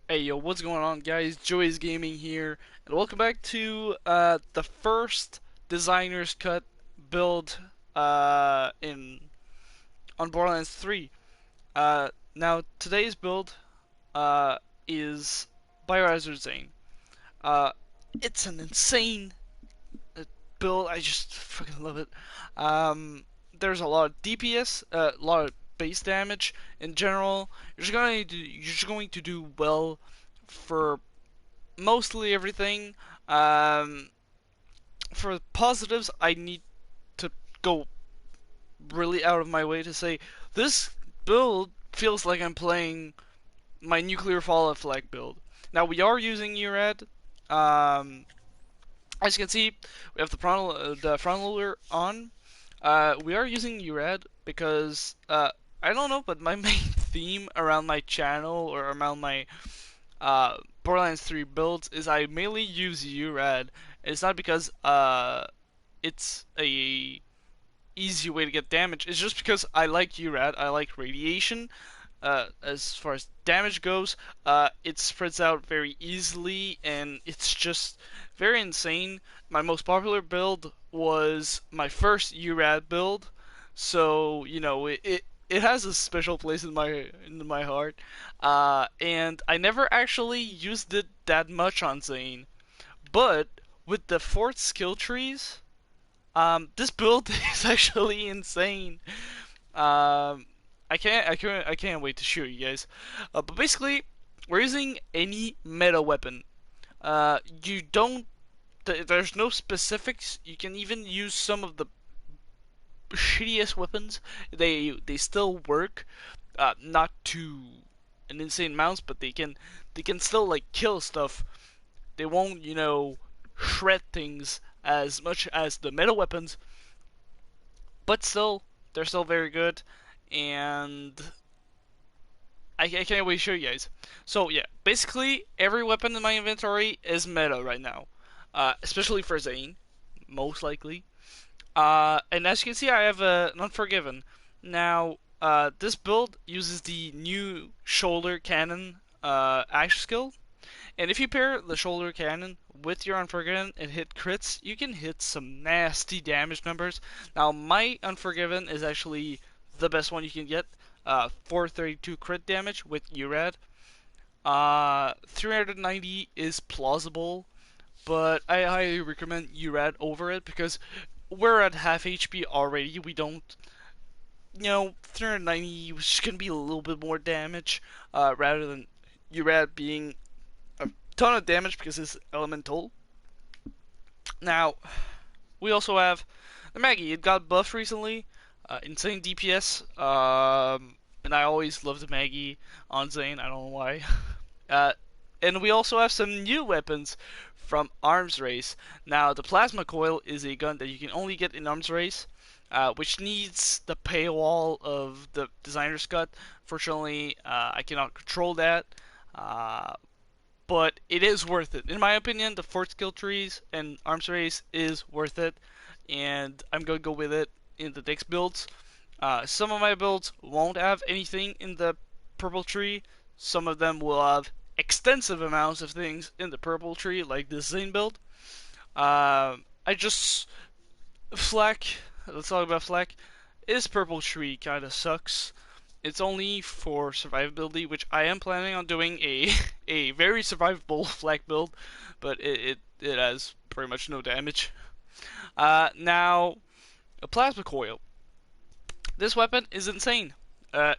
Hey yo, what's going on guys? Joey's Gaming here, and welcome back to the first designer's cut build in on Borderlands 3. Now today's build uh, is BIOHAZARD ZANE. Uh, it's an insane build. I just fucking love it. Um, there's a lot of DPS, a lot of base damage in general. You're just going to do well for mostly everything. Um, for positives, I need to go really out of my way to say this build feels like I'm playing my nuclear fallout flag build. Now we are using URAD. Um, as you can see, we have the frontal loader on. We are using URAD because I don't know, but my main theme around my channel or around my Borderlands 3 builds is I mainly use URAD. It's not because it's a easy way to get damage. It's just because I like URAD. I like radiation. As far as damage goes, it spreads out very easily, and it's just very insane. My most popular build was my first URAD build, so you know it has a special place in my heart. And I never actually used it that much on Zane, but with the fourth skill trees, this build is actually insane. I can't wait to show you guys. But basically, we're using any meta weapon. You don't. There's no specifics. You can even use some of the shittiest weapons. They still work. Not to an insane amounts, but they can still like kill stuff. They won't shred things as much as the meta weapons, but still they're still very good. And I can't wait to show you guys. So yeah, basically every weapon in my inventory is meta right now, especially for Zane, most likely. And as you can see, I have an Unforgiven. Now, this build uses the new shoulder cannon action skill, and if you pair the shoulder cannon with your Unforgiven and hit crits, you can hit some nasty damage numbers. Now, my Unforgiven is actually the best one you can get. 432 crit damage with URAD. 390 is plausible, but I highly recommend URAD over it because we're at half HP already. We don't, 390 is just gonna be a little bit more damage, rather than URAD being a ton of damage because it's elemental. Now, we also have the Maggie. It got buffed recently. Insane DPS. And I always loved the Maggie on Zane. I don't know why. Uh, and we also have some new weapons from Arms Race. Now, the Plasma Coil is a gun that you can only get in Arms Race, which needs the paywall of the designer's cut. Fortunately, I cannot control that. Uh, but it is worth it. In my opinion, the fourth skill trees and Arms Race is worth it, and I'm gonna go with it in the next builds. Some of my builds won't have anything in the purple tree. Some of them will have extensive amounts of things in the purple tree, like this Zane build. I just Flak. Let's talk about Flak. This purple tree kind of sucks. It's only for survivability, which I am planning on doing a a very survivable Flak build, but it has pretty much no damage. Now a plasma coil. This weapon is insane.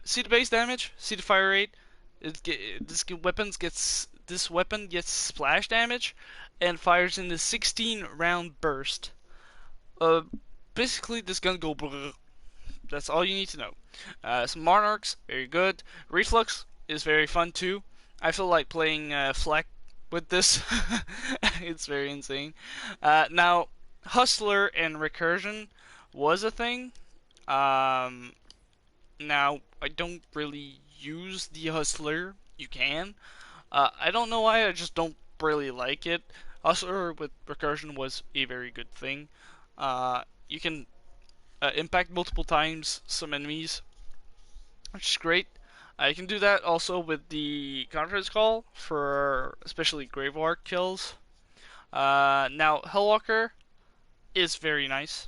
See the base damage, see the fire rate. This weapon gets splash damage and fires in the 16 round burst. Uh, Basically this gun go. Brrr. That's all you need to know. Some Monarchs, very good. Reflux is very fun too. I feel like playing Flak with this. It's very insane. Now, Hustler and Recursion was a thing. Um, Now, I don't really use the Hustler. You can. I don't know why, I just don't really like it. Hustler with Recursion was a very good thing. You can impact multiple times some enemies, which is great. I can do that also with the conference call for especially Gravewalk kills. Now Hellwalker is very nice.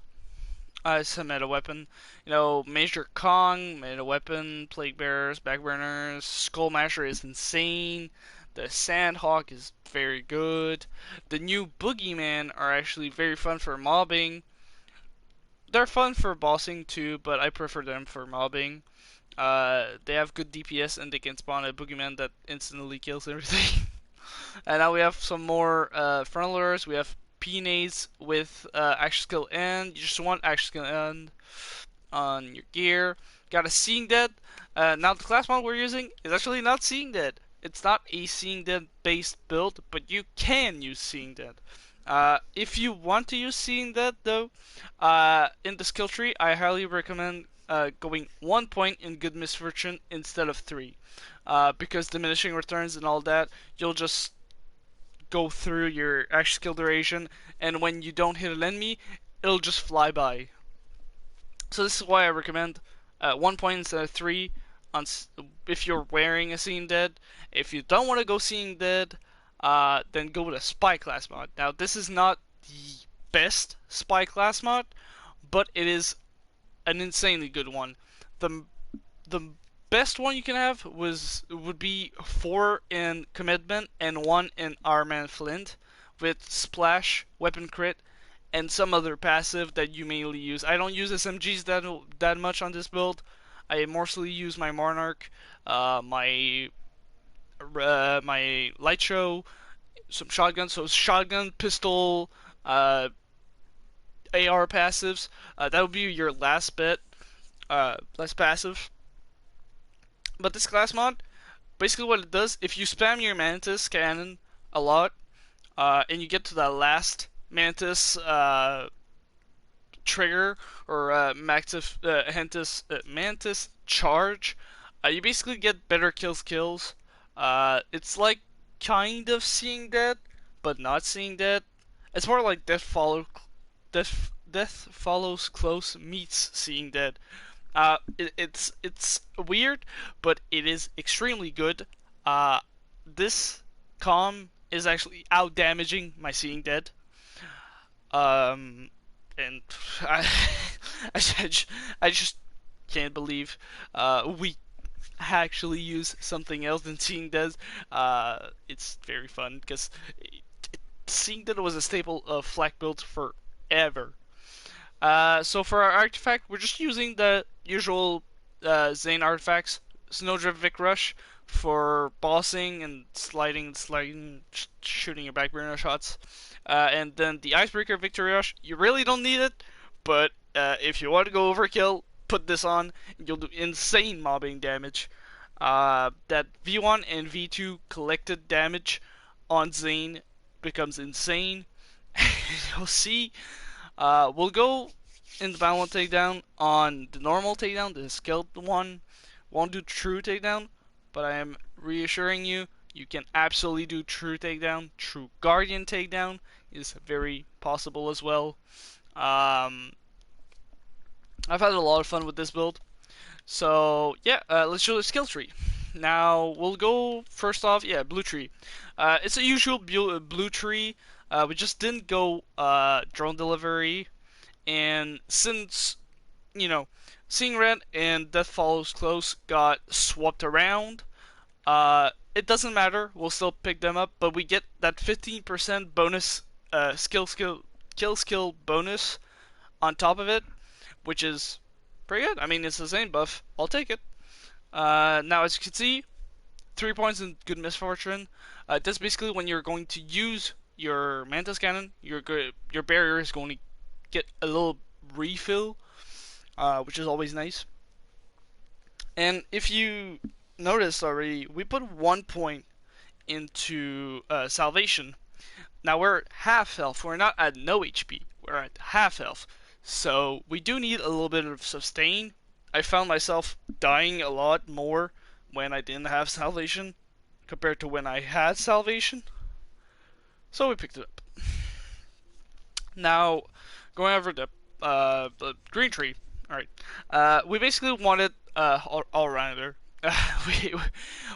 It's a meta weapon. You know, Major Kong, meta weapon, Plague Bearers, Backburners, Skullmasher is insane. The Sandhawk is very good. The new Boogeyman are actually very fun for mobbing. They're fun for bossing too, but I prefer them for mobbing. They have good DPS and they can spawn a Boogeyman that instantly kills everything. And now we have some more frontloaders. We have P-nades with action skill end. You just want action skill end on your gear. Got a Seeing Dead. Now the class mod we're using is actually not Seeing Dead. It's not a Seeing Dead based build, but you can use Seeing Dead. If you want to use Seeing Dead though, in the skill tree, I highly recommend going 1 point in Good Misfortune instead of 3. Because diminishing returns and all that, you'll just go through your action skill duration, and when you don't hit an enemy, it'll just fly by. So this is why I recommend 1 point instead of 3 on if you're wearing a Seeing Dead. If you don't want to go Seeing Dead, then go with a Spy class mod. Now this is not the best Spy class mod, but it is an insanely good one. The best one you can have would be 4 in Commitment and 1 in Our Man Flint, with Splash, Weapon Crit, and some other passive that you mainly use. I don't use SMGs that much on this build. I mostly use my Monarch, my Light Show, some shotguns. So shotgun, pistol, AR passives. That would be your last bet, less passive. But this class mod, basically what it does, if you spam your Mantis cannon a lot, and you get to that last Mantis trigger or Mantis charge, you basically get better kills. It's like kind of Seeing Dead, but not Seeing Dead. It's more like Death Follows Close meets Seeing Dead. It's weird, but it is extremely good. This calm is actually out damaging my Seeing Dead. And I, I just can't believe we actually use something else than Seeing Dead. It's very fun because Seeing Dead was a staple of flak builds forever. So for our artifact, we're just using the usual ZANE artifacts. Snowdrift Vic Rush for bossing and sliding, shooting your backburner shots. And then the Icebreaker Victory Rush, you really don't need it, but if you want to go overkill, put this on, and you'll do insane mobbing damage. That V1 and V2 collected damage on ZANE becomes insane. You'll see. We'll go in the Bound 1 takedown on the normal takedown, the skilled one. Won't do true takedown, but I am reassuring you, you can absolutely do true takedown. True Guardian takedown is very possible as well. I've had a lot of fun with this build. So yeah, let's show the skill tree. Now we'll go first off, yeah, blue tree. It's a usual blue tree. We just didn't go drone delivery, and since Seeing Red and Death Follows Close got swapped around, it doesn't matter. We'll still pick them up, but we get that 15% bonus kill skill bonus on top of it, which is pretty good. I mean, it's the same buff. I'll take it. Now, as you can see, 3 points in Good Misfortune. That's basically when you're going to use your Mantis Cannon. Your barrier is going to get a little refill, which is always nice. And if you noticed already, we put 1 point into Salvation. Now we're half health. We're not at no HP. We're at half health. So we do need a little bit of sustain. I found myself dying a lot more when I didn't have Salvation compared to when I had Salvation. So we picked it up. Now, going over the green tree. Alright. We basically wanted all-rounder. we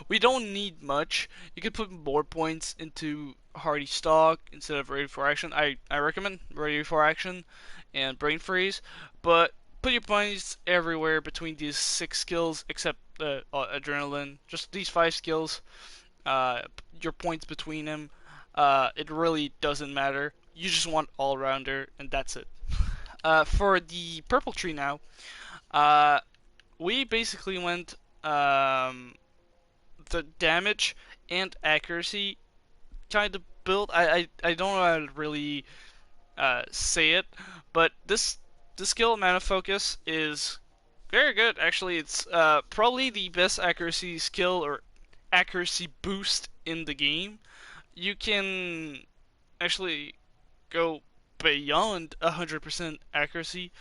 we don't need much. You could put more points into Hardy Stock instead of Ready for Action. I recommend Ready for Action and Brain Freeze, but put your points everywhere between these 6 skills except Adrenaline. Just these 5 skills. Your points between them. It really doesn't matter. You just want all rounder, and that's it. For the purple tree now, uh, we basically went the damage and accuracy kind of build. I don't know how to really say it, but this skill mana focus is very good. Actually, it's probably the best accuracy skill or accuracy boost in the game. You can actually go beyond 100% accuracy,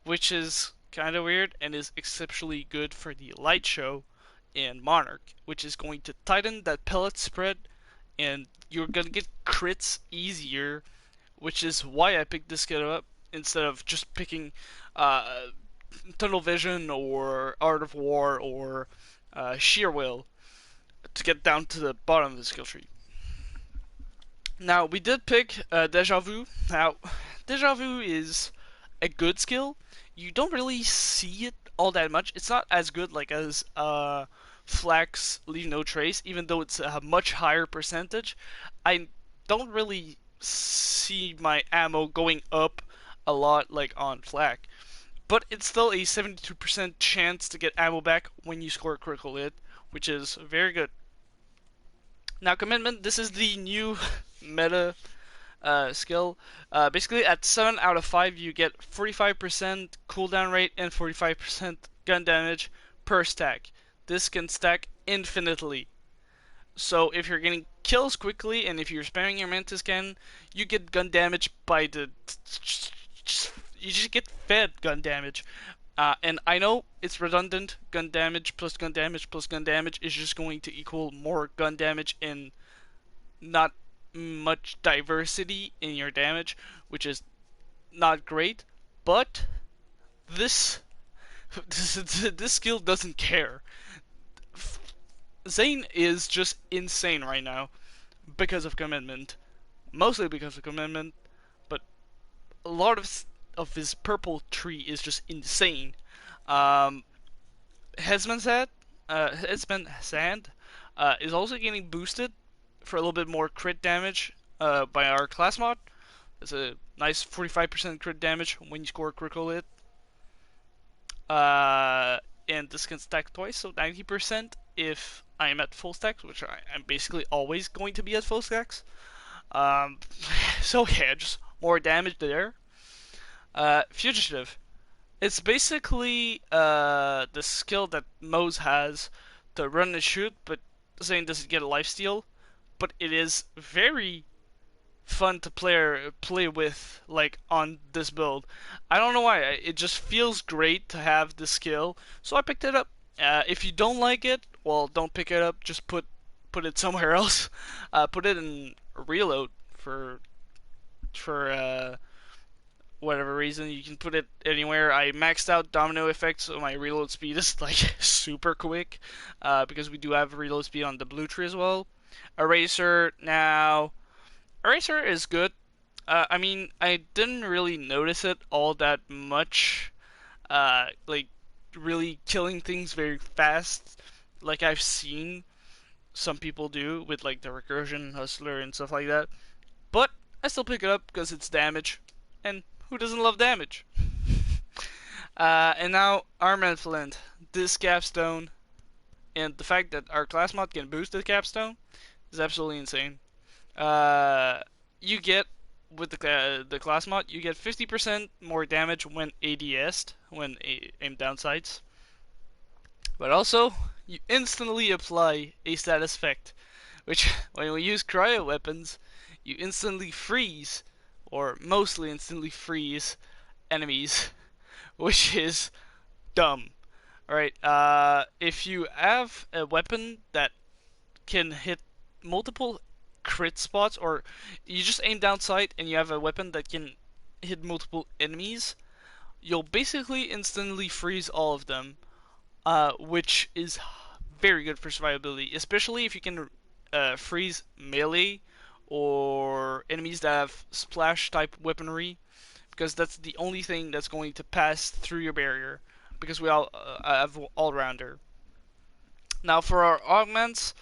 which is kind of weird and is exceptionally good for the light show and Monarch, which is going to tighten that pellet spread, and you're gonna get crits easier, which is why I picked this skill up instead of just picking uh, Tunnel Vision or Art of War or Sheer Will to get down to the bottom of the skill tree. Now, we did pick Deja Vu. Now, Deja Vu is a good skill. You don't really see it all that much. It's not as good like as Flax Leave No Trace, even though it's a much higher percentage. I don't really see my ammo going up a lot like on Flak. But it's still a 72% chance to get ammo back when you score a critical hit, which is very good. Now, Commitment, this is the new meta skill. Basically, at 7 out of 5, you get 45% cooldown rate and 45% gun damage per stack. This can stack infinitely. So if you're getting kills quickly and if you're spamming your Mantis Cannon, you get gun damage by the... You just get fed gun damage. And I know it's redundant. Gun damage plus gun damage plus gun damage is just going to equal more gun damage and not much diversity in your damage, which is not great. But this this skill doesn't care. ZANE is just insane right now because of Commitment, mostly because of Commitment, but a lot of his purple tree is just insane. Um, Hesman's Sand is also getting boosted for a little bit more crit damage by our class mod. It's a nice 45% crit damage when you score a critical hit. And this can stack twice, so 90% if I am at full stacks, which I'm basically always going to be at full stacks. So yeah, just more damage there. Fugitive. It's basically the skill that Mose has to run and shoot, but ZANE doesn't get a lifesteal. But it is very fun to play with, like on this build. I don't know why. It just feels great to have this skill, so I picked it up. If you don't like it, well, don't pick it up. Just put it somewhere else. Put it in reload for whatever reason. You can put it anywhere. I maxed out domino effect, so my reload speed is like super quick, because we do have reload speed on the blue tree as well. Eraser, now Eraser is good. I mean, I didn't really notice it all that much, like really killing things very fast like I've seen some people do with like the recursion hustler and stuff like that. But I still pick it up because it's damage, and who doesn't love damage? And now Armand Flint, this capstone, and the fact that our class mod can boost the capstone is absolutely insane. You get with the class mod, you get 50% more damage when ADS'd, when aim down sights. But also, you instantly apply a status effect, which when we use cryo weapons, you instantly freeze, or mostly instantly freeze, enemies, which is dumb. Alright, if you have a weapon that can hit multiple crit spots, or you just aim down sight and you have a weapon that can hit multiple enemies, you'll basically instantly freeze all of them. which is very good for survivability, especially if you can freeze melee or enemies that have splash type weaponry, because that's the only thing that's going to pass through your barrier, because we all have all-rounder. Now for our augments,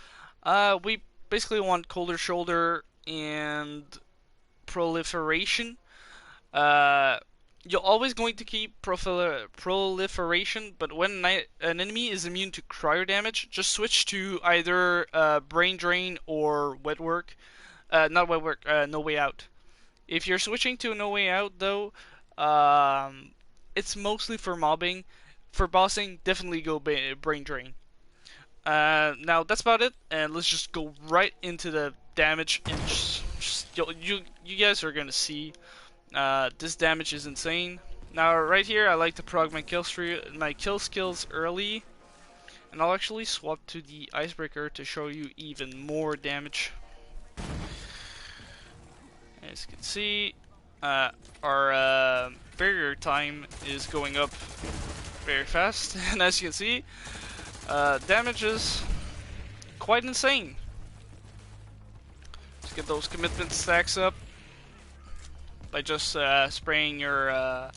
we basically want colder shoulder and proliferation. Uh, you're always going to keep proliferation, but when an enemy is immune to cryo damage, just switch to either brain drain or wet work. Not wet work, no way out. If you're switching to no way out though, it's mostly for mobbing. For bossing, definitely go brain drain. Now that's about it, and let's just go right into the damage. And you guys are gonna see this damage is insane. Now right here, I like to prog my kill skills early, and I'll actually swap to the icebreaker to show you even more damage. As you can see, our barrier time is going up very fast, and as you can see, damage is quite insane. Let's get those commitment stacks up by just spraying your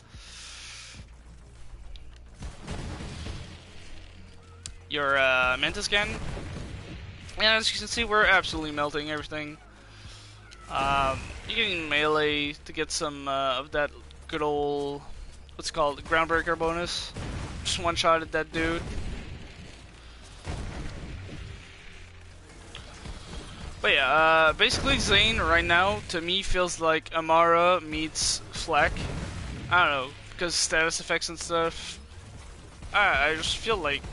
Mantis Cannon. And as you can see, we're absolutely melting everything. You can melee to get some of that good old, what's it called, groundbreaker bonus. Just one-shotted that dude. But yeah, basically ZANE right now to me feels like Amara meets Flak. I don't know, because status effects and stuff. I just feel like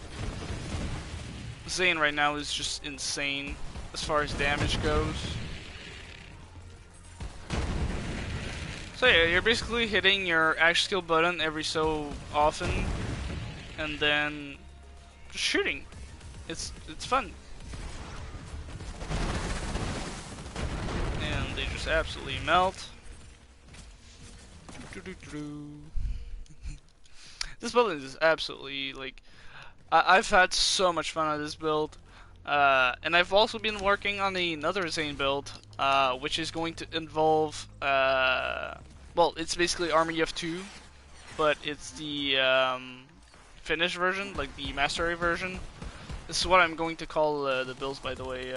ZANE right now is just insane as far as damage goes. So yeah, you're basically hitting your action skill button every so often, and then just shooting. It's fun. And they just absolutely melt. This build is absolutely, like, I've had so much fun on this build. And I've also been working on another ZANE build, which is going to involve, well, it's basically Army of 2, but it's the finished version, like the mastery version. This is what I'm going to call the builds, by the way,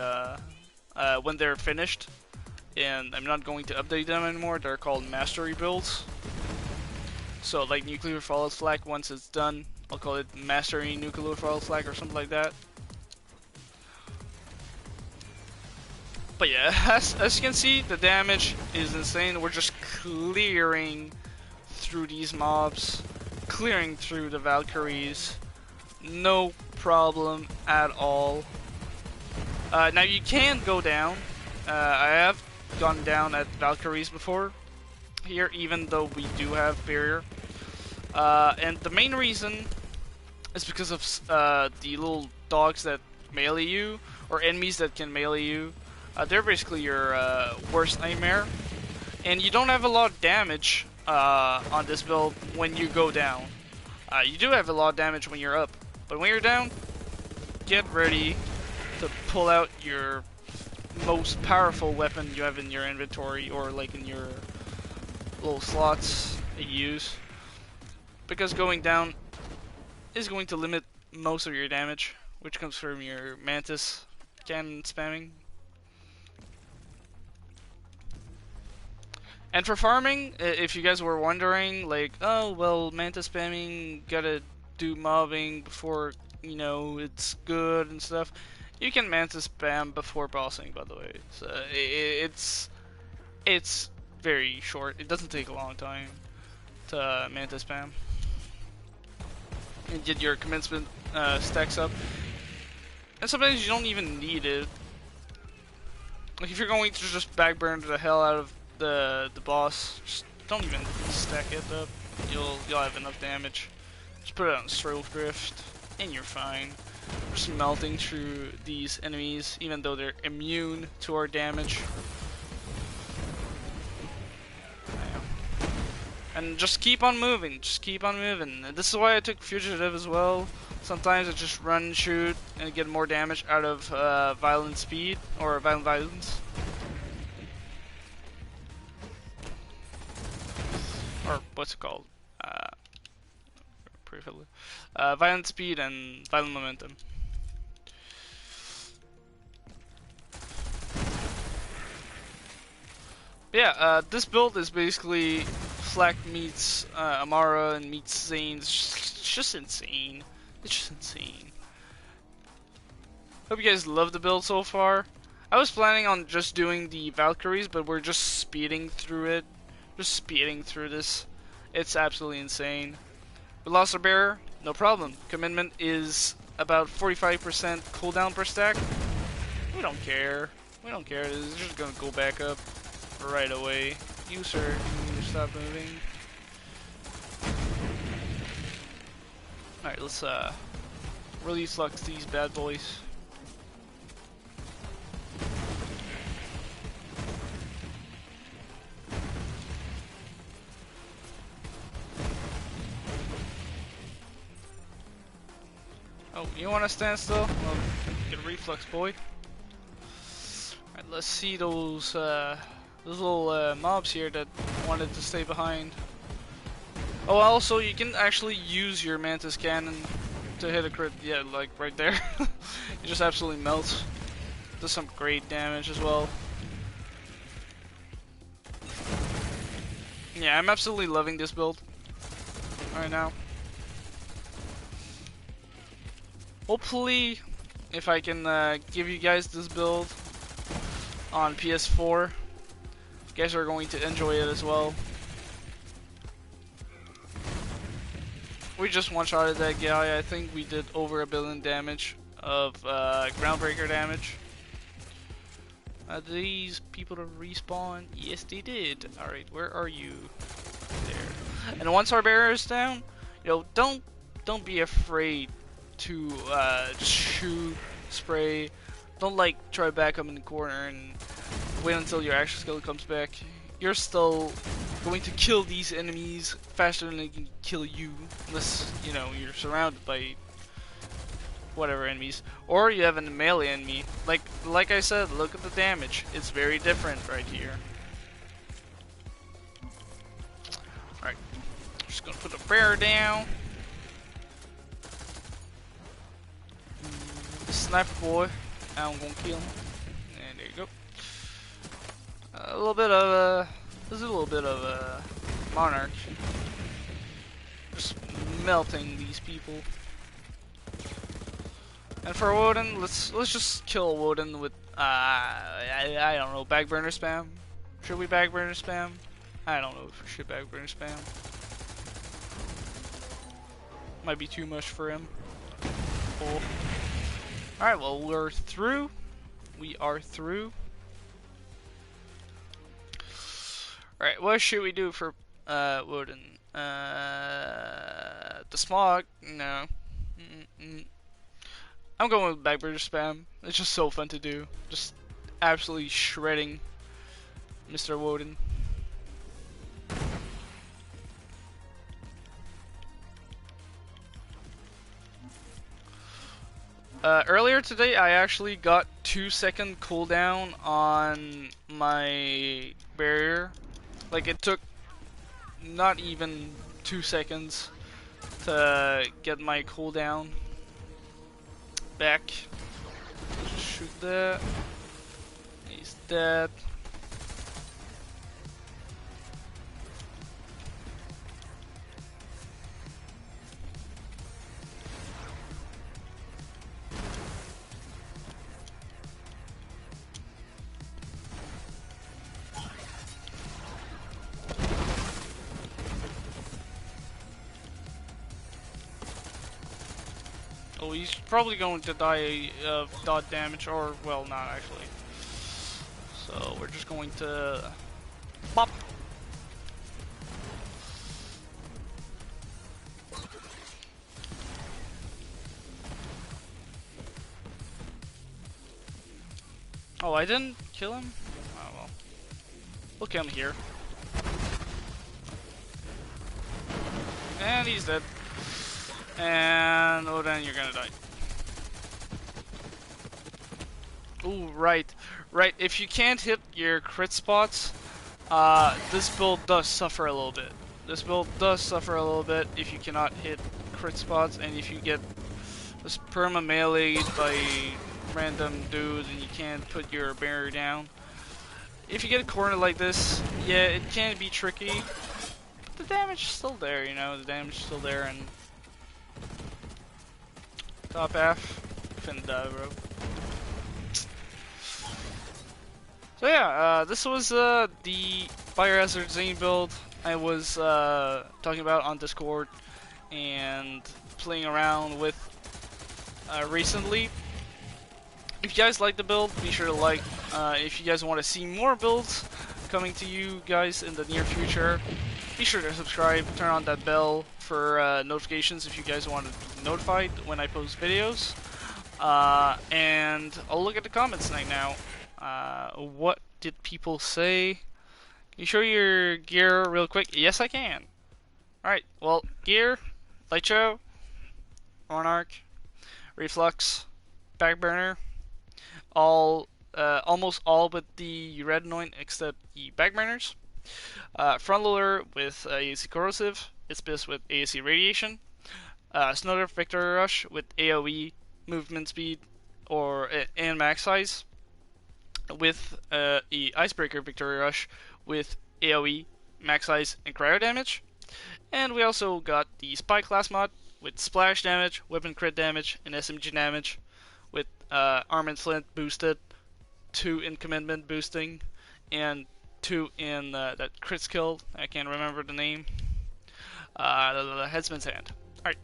when they're finished. And I'm not going to update them anymore, they're called mastery builds. So, like Nuclear Fallout Flak, once it's done, I'll call it Mastery Nuclear Fallout Flak or something like that. But yeah, as you can see, the damage is insane. We're just clearing through these mobs, clearing through the Valkyries, no problem at all. Now you can go down. I have gone down at Valkyries before here, even though we do have barrier. And the main reason is because of the little dogs that melee you, or enemies that can melee you. They're basically your worst nightmare, and you don't have a lot of damage on this build when you go down. You do have a lot of damage when you're up, but when you're down, get ready to pull out your most powerful weapon you have in your inventory, or like in your little slots that you use, because going down is going to limit most of your damage, which comes from your Mantis cannon spamming. And for farming, if you guys were wondering, like, oh, well, Mantis spamming, gotta do mobbing before, you know, it's good and stuff, you can Mantis spam before bossing, by the way. So it's very short. It doesn't take a long time to Mantis spam. And get your commencement stacks up. And sometimes you don't even need it. Like, if you're going to just backburn the hell out of the boss, just don't even stack it up. You'll have enough damage. Just put it on Stroke Drift, and you're fine. Just melting through these enemies, even though they're immune to our damage. And just keep on moving. Just keep on moving. And this is why I took Fugitive as well. Sometimes I just run and shoot and get more damage out of violent speed or violent violence. Or what's it called? Violent speed and violent momentum. Yeah, this build is basically Flak meets Amara and meets ZANE. It's just insane. It's just insane. Hope you guys love the build so far. I was planning on just doing the Valkyries, but we're just speeding through it. Just speeding through this. It's absolutely insane. We lost our bearer, no problem. Commitment is about 45% cooldown per stack. We don't care. We don't care. It's just gonna go back up right away. You, sir, you need to stop moving. Alright, let's really flux these bad boys. Oh, you wanna stand still? Well, get a reflux, boy. Alright, let's see those little mobs here that wanted to stay behind. Oh, also, you can actually use your Mantis Cannon to hit a crit. Yeah, like right there. It just absolutely melts. Does some great damage as well. Yeah, I'm absolutely loving this build right now. Hopefully, if I can give you guys this build on PS4, you guys are going to enjoy it as well. We just one-shotted that guy. I think we did over 1 billion damage of groundbreaker damage. These people to respawn? Yes, they did. Alright, where are you? There. And once our bearer is down, you know, don't be afraid to just shoot, spray. Don't like try to back up in the corner and wait until your action skill comes back. You're still going to kill these enemies faster than they can kill you, unless, you know, you're surrounded by whatever enemies, or you have a melee enemy. Like I said, look at the damage. It's very different right here. Alright, just gonna put the bear down. The sniper boy, I'm gonna kill him. And there you go. A little bit of there's a little bit of Monarch. Just melting these people. And for Woden, let's just kill Woden with I don't know, backburner spam. Should we backburner spam? I don't know if we should backburner spam. Might be too much for him. Cool. Alright, well, we're through. We are through. Alright, what should we do for Woden? The smog? No. I'm going with backburner spam. It's just so fun to do. Just absolutely shredding Mr. Woden. Earlier today, I actually got 2-second cooldown on my barrier. Like, it took not even 2 seconds to get my cooldown back. Shoot that. He's dead. Oh, he's probably going to die of dot damage, or, well, not actually. So, we're just going to pop. Oh, I didn't kill him? Oh, well. We'll kill him here. And he's dead. And oh, then you're gonna die. Ooh, right. Right, if you can't hit your crit spots, this build does suffer a little bit. This build does suffer a little bit if you cannot hit crit spots, and if you get just perma meleeed by random dudes and you can't put your barrier down. If you get a corner like this, yeah, it can be tricky, but the damage is still there, you know, the damage is still there, and top half, finna die, bro. So yeah, this was the BIOHAZARD ZANE build I was talking about on Discord and playing around with recently. If you guys like the build, be sure to like. If you guys want to see more builds coming to you guys in the near future, be sure to subscribe, turn on that bell for notifications if you guys want to be notified when I post videos. And I'll look at the comments right now. What did people say? Can you show your gear real quick? Yes, I can. Alright, well, gear, light show, Monarch, reflux, backburner, almost all but the red anoint except the backburners. Front loader with AAC corrosive, it's best with AAC radiation. Snowder victory rush with AoE movement speed and max size, with a icebreaker victory rush with AoE max size and cryo damage. And we also got the spy class mod with splash damage, weapon crit damage, and SMG damage, with arm and flint boosted, 2 in commitment boosting, and 2 in that crit skill. I can't remember the name. The headsman's hand. Alright.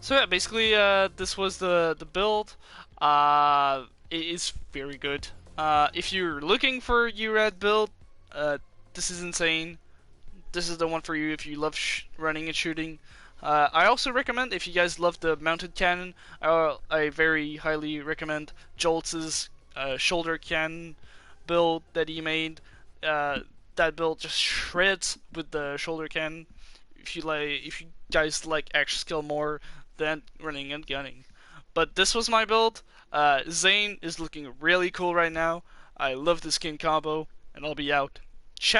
So yeah, basically this was the build. It is very good. If you're looking for a URAD build, this is insane. This is the one for you if you love running and shooting. I also recommend, if you guys love the mounted cannon, I very highly recommend Joltz's shoulder cannon build that he made. That build just shreds with the shoulder cannon. If you guys like action skill more than running and gunning. But this was my build. ZANE is looking really cool right now. I love the skin combo, and I'll be out.